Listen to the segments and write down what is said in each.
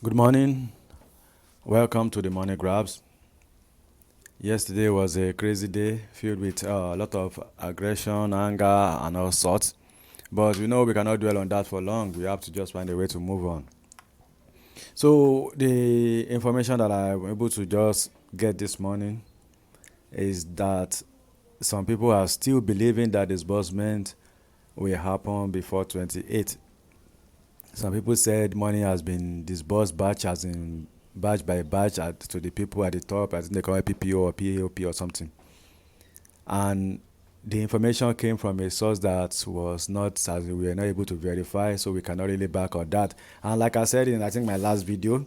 Good morning. Welcome to the Money Grabs. Yesterday was a crazy day filled with a lot of aggression, anger, and all sorts. But we cannot dwell on that for long. We have to just find a way to move on. So, the information that I'm able to just get this morning is that some people are still believing that disbursement will happen before 28. Some people said money has been disbursed batch as in batch by batch to the people at the top. I think they call it PPO or PAOP or something. And the information came from a source that was not, as we were not able to verify, so we cannot really back on that. And like I said in, I think, my last video,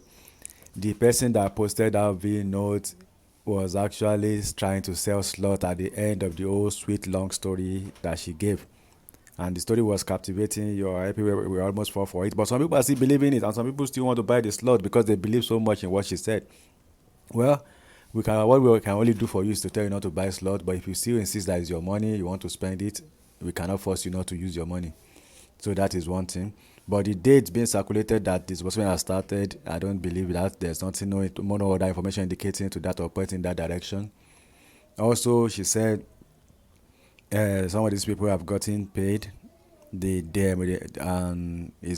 the person that posted that V note was actually trying to sell slot at the end of the whole sweet long story that she gave. And the story was captivating. You're happy, we almost fall for it. But some people are still believing it, and some people still want to buy the slot because they believe so much in what she said. Well, what we can only do for you is to tell you not to buy slot. But if you still insist that it's your money, you want to spend it, we cannot force you not to use your money. So that is one thing. But the date being circulated that disbursement has started, I don't believe that. There's nothing, no other information indicating to that or pointing in that direction. Also, she said some of these people have gotten paid. It's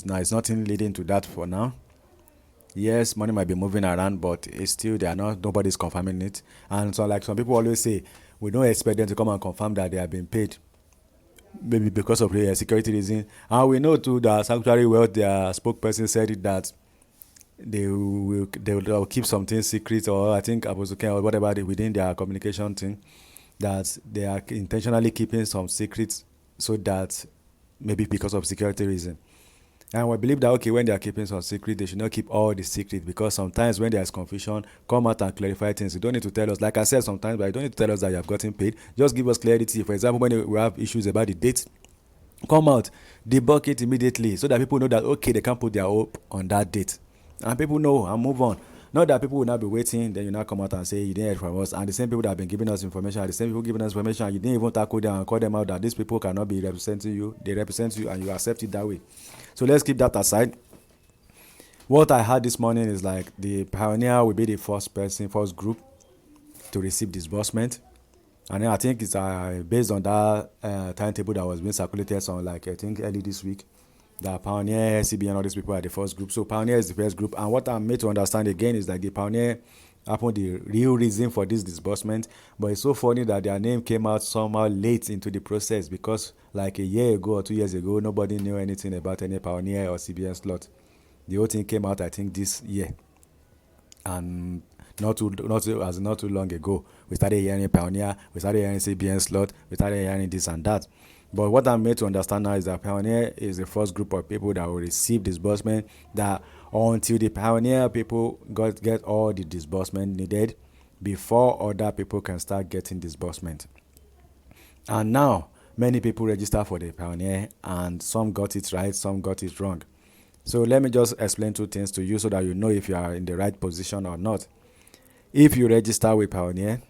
nothing leading to that for now. Yes, money might be moving around, but it's still they are not. Nobody's confirming it, and so like some people always say, we don't expect them to come and confirm that they have been paid, maybe because of the security reason. And we know too that Sanctuary Wealth, their spokesperson said it that they will keep something secret, or I think Apostle Ken or whatever within their communication thing, that they are intentionally keeping some secrets so that maybe because of security reason. And we believe that okay, when they are keeping some secret, they should not keep all the secret, because sometimes when there is confusion, come out and clarify things. You don't need to tell us, like I said sometimes, but you don't need to tell us that you have gotten paid. Just give us clarity. For example, when we have issues about the date, come out, debunk it immediately so that people know that okay, they can put their hope on that date, and people know and move on. Not that people will not be waiting, then you now come out and say you didn't hear from us, and the same people that have been giving us information are the same people giving us information, and you didn't even tackle them and call them out that these people cannot be representing you. They represent you and you accept it that way. So let's keep that aside. What I had this morning is like the Pioneer will be the first group to receive disbursement. And then I think it's based on that timetable that was being circulated on, like I think early this week, that Pioneer, CBN, all these people are the first group. So Pioneer is the first group. And what I'm made to understand again is that the Pioneer happened the real reason for this disbursement. But it's so funny that their name came out somehow late into the process, because like a year ago or 2 years ago, nobody knew anything about any Pioneer or CBN slot. The whole thing came out, I think, this year. And not too long ago, we started hearing Pioneer, we started hearing CBN slot, we started hearing this and that. But what I'm made to understand now is that Pioneer is the first group of people that will receive disbursement. That until the Pioneer people get all the disbursement needed before other people can start getting disbursement. And now many people register for the Pioneer, and some got it right, some got it wrong. So let me just explain two things to you so that you know if you are in the right position or not. If you register with Pioneer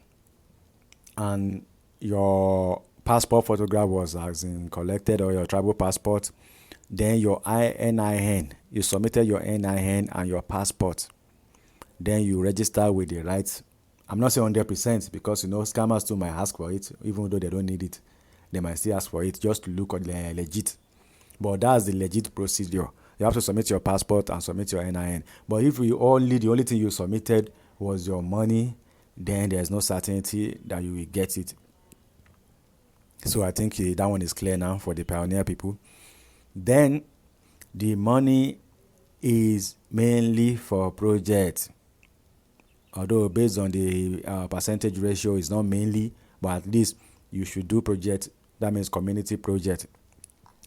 and your passport photograph was as in collected, or your travel passport, then your NIN, you submitted your NIN and your passport, then you register with the right. I'm not saying 100%, because scammers too might ask for it, even though they don't need it. They might still ask for it just to look legit. But that's the legit procedure. You have to submit your passport and submit your NIN. But if the only thing you submitted was your money, then there's no certainty that you will get it. So I think that one is clear now for the Pioneer people. Then the money is mainly for projects. Although based on the percentage ratio, it's not mainly, but at least you should do project. That means community project.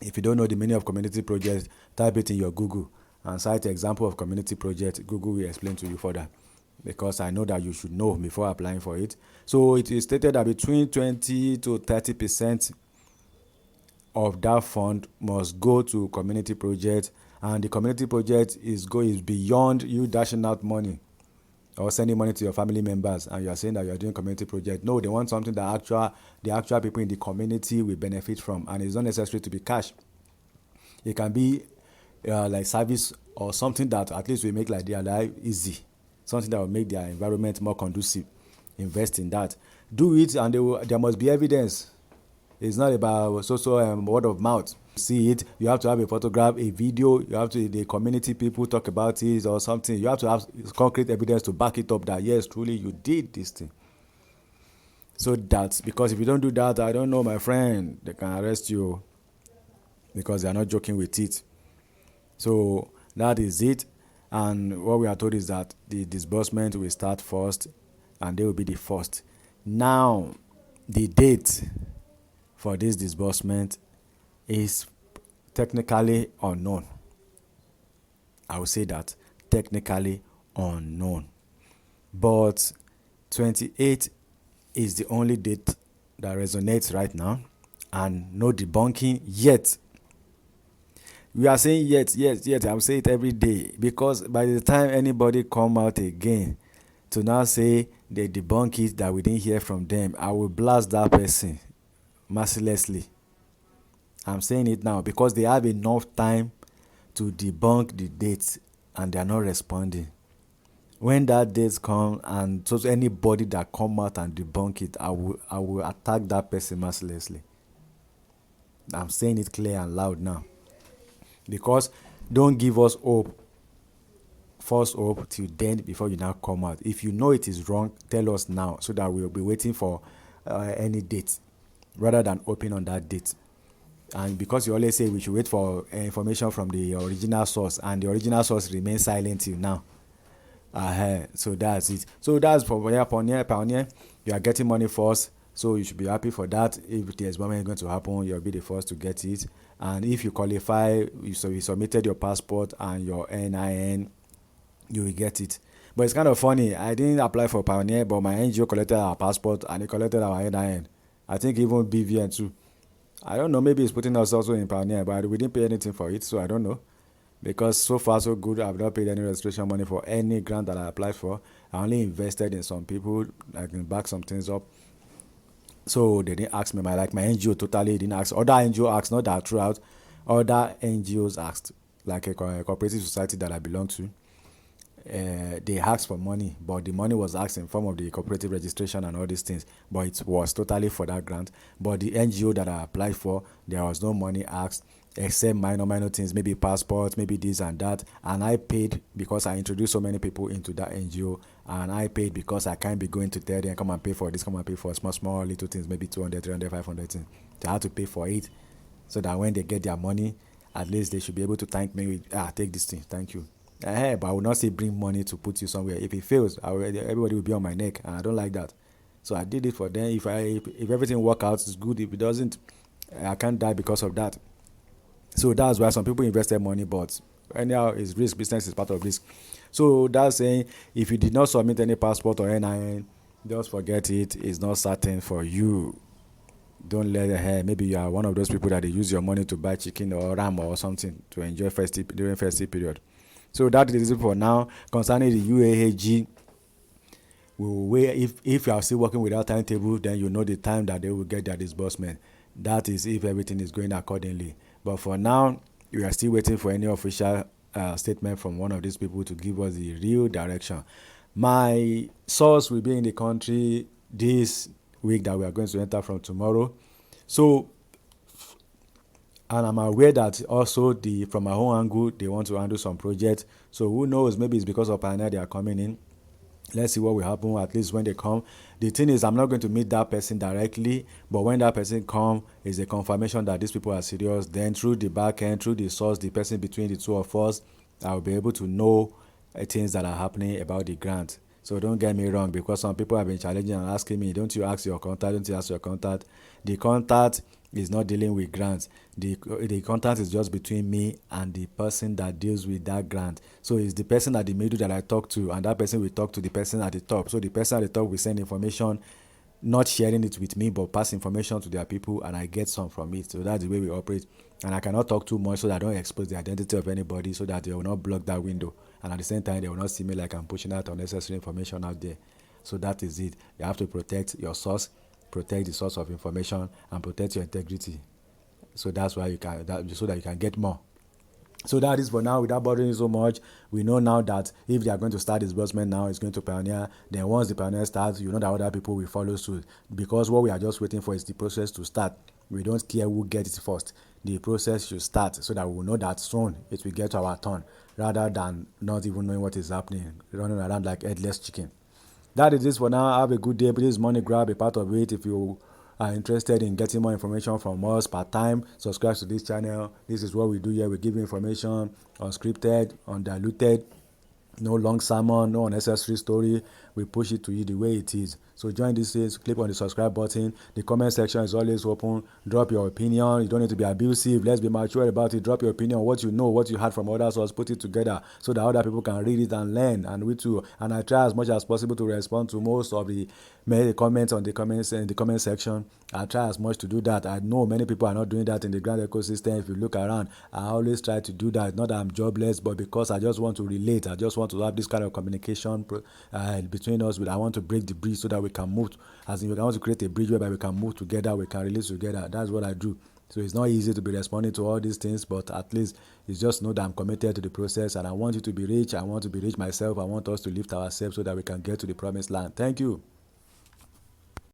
If you don't know the meaning of community project, type it in your Google and cite an example of community project. Google will explain to you further, because I know that you should know before applying for it. So it is stated that between 20 to 30% of that fund must go to community project, and the community project is beyond you dashing out money or sending money to your family members and you are saying that you are doing community project. No, they want something that the actual people in the community will benefit from, and it's not necessary to be cash. It can be like service or something that at least will make like their life easy, something that will make their environment more conducive. Invest in that. Do it, and there must be evidence. It's not about word of mouth. See it, you have to have a photograph, a video, you have to, the community people talk about it or something. You have to have concrete evidence to back it up that yes, truly you did this thing. So that, because if you don't do that, I don't know, my friend, they can arrest you because they are not joking with it. So that is it. And what we are told is that the disbursement will start first and they will be the first. Now, the date for this disbursement is technically unknown. I will say that, technically unknown. But 28 is the only date that resonates right now, and no debunking yet. We are saying yet. I'm saying it every day, because by the time anybody come out again to now say they debunk it, that we didn't hear from them, I will blast that person mercilessly. I'm saying it now because they have enough time to debunk the dates and they are not responding. When that date come, and so anybody that come out and debunk it, I will attack that person mercilessly. I'm saying it clear and loud now. Because don't give us hope, false hope till then before you now come out. If you know it is wrong, tell us now so that we'll be waiting for any date rather than open on that date. And because you always say we should wait for information from the original source, and the original source remains silent till now. So that's it. So that's for Pioneer. You are getting money first, so you should be happy for that. If the experiment is going to happen, you'll be the first to get it. And if you qualify, you submitted your passport and your NIN, you will get it. But it's kind of funny. I didn't apply for Pioneer, but my NGO collected our passport and it collected our NIN. I think even BVN too. I don't know. Maybe it's putting us also in Pioneer, but we didn't pay anything for it, so I don't know. Because so far so good, I've not paid any registration money for any grant that I applied for. I only invested in some people. I can back some things up. So they didn't ask me. My NGO totally didn't ask. Other NGO asked, not that throughout. Other NGOs asked, like a cooperative society that I belong to. They asked for money, but the money was asked in form of the cooperative registration and all these things. But it was totally for that grant. But the NGO that I applied for, there was no money asked, except minor things, maybe passports, maybe this and that. And I paid because I introduced so many people into that NGO. And I paid because I can't be going to tell them, come and pay for this, come and pay for small little things, maybe 200, 300, 500 things. They had to pay for it so that when they get their money, at least they should be able to thank me with, take this thing, thank you. But I will not say bring money to put you somewhere. If it fails, everybody will be on my neck, and I don't like that. So I did it for them. If everything works out, it's good. If it doesn't, I can't die because of that. So that's why some people invested money, but anyhow, it's risk. Business is part of risk. So that's saying if you did not submit any passport or NIN, just forget it. It's not certain for you. Don't let it. Maybe you are one of those people that they use your money to buy chicken or ram or something to enjoy during festive period. So that is it for now. Concerning the UAAG, we will wait. If you are still working without timetable, then you know the time that they will get their disbursement. That is if everything is going accordingly. But for now, we are still waiting for any official statement from one of these people to give us the real direction. My source will be in the country this week that we are going to enter from tomorrow. So, and I'm aware that also from my own angle, they want to handle some projects. So who knows, maybe it's because of Pioneer they are coming in. Let's see what will happen, at least when they come. The thing is, I'm not going to meet that person directly, but when that person comes, it's a confirmation that these people are serious. Then through the back end, through the source, the person between the two of us, I'll be able to know things that are happening about the grant. So don't get me wrong, because some people have been challenging and asking me, don't you ask your contact, don't you ask your contact? The contact is not dealing with grants. The contact is just between me and the person that deals with that grant. So it's the person at the middle that I talk to, and that person will talk to the person at the top. So the person at the top will send information, not sharing it with me, but pass information to their people, and I get some from it. So that's the way we operate. And I cannot talk too much so that I don't expose the identity of anybody, so that they will not block that window. And at the same time, they will not see me like I'm pushing out unnecessary information out there. So that is it. You have to protect your source, protect the source of information, and protect your integrity. So that's why so that you can get more. So that is for now. Without bothering so much, we know now that if they are going to start disbursement now, it's going to Pioneer. Then once the Pioneer starts, you know that other people will follow suit. Because what we are just waiting for is the process to start. We don't care who gets it first. The process should start so that we will know that soon it will get to our turn, rather than not even knowing what is happening, running around like headless chicken. That is it for now. Have a good day. Please money grab a part of it. If you are interested in getting more information from us part time, subscribe to this channel. This is what we do here. We give you information unscripted, undiluted, no long sermon, no unnecessary story. We push it to you the way it is. So join this page, click on the subscribe button. The comment section is always open. Drop your opinion. You don't need to be abusive. Let's be mature about it. Drop your opinion, what you know, what you heard from others, or put it together so that other people can read it and learn. And we too. And I try as much as possible to respond to most of the many comments on the comments in the comment section. I try as much to do that. I know many people are not doing that in the grand ecosystem. If you look around, I always try to do that. Not that I'm jobless, but because I just want to relate. I just want to have this kind of communication between us. But I want to break the bridge so that we can move. As in, I want to create a bridge whereby we can move together, we can relate together. That's what I do. So it's not easy to be responding to all these things, but at least it's just know that I'm committed to the process and I want you to be rich. I want to be rich myself. I want us to lift ourselves so that we can get to the promised land. Thank you.